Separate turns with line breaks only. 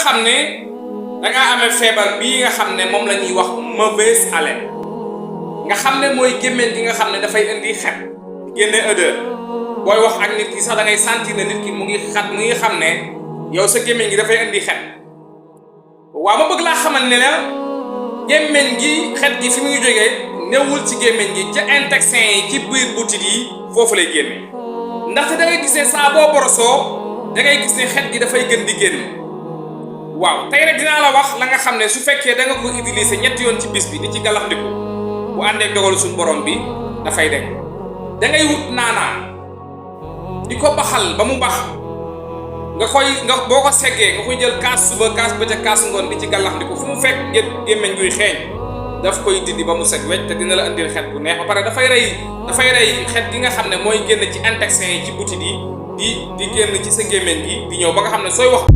xam ne dangaa amee feebar bii nga xam ne moom la ñuy wax mauvaise haleine nga xam ne mooy gémmiñ gi nga xam ne dafay indi xet génne odeur booy wax ak nit ki sax da ngay sentir ne nit ki mu ngi xam ne yow sa gémmiñ gi dafay indi xet. waaw ma bëgg laa xamal ne la gémmiñ gi xet gi fi muy jógee newul ci gémmiñ gi ca intestin yi ci biir butit yi foofu lay génne ndaxte da ngay gis ne saa boo borosoo da ngay gis ne xet gi dafay gën di génn. waaw tey rek dinaa la wax la nga xam ne su fekkee da nga ko utiliser ñetti yoon ci bis bi di ci galaxndiku bu àndee dogalu suñu borom bi dafay deñ. da ngay wut naanaa di ko baxal ba mu bax boo ko seggee nga koy jël kaas suba kaas bëccëg kaas ngoon di ci galaxndiku fu mu fekk gémmiñ guy xeeñ daf koy dindi ba mu set wecc te dina la indil xet bu neex ba pare dafay rey xet gi nga xam ne mooy génn ci intestin yi ci butit yi di génn ci sa gémmiñ gi di ñëw ba nga xam ne sooy wax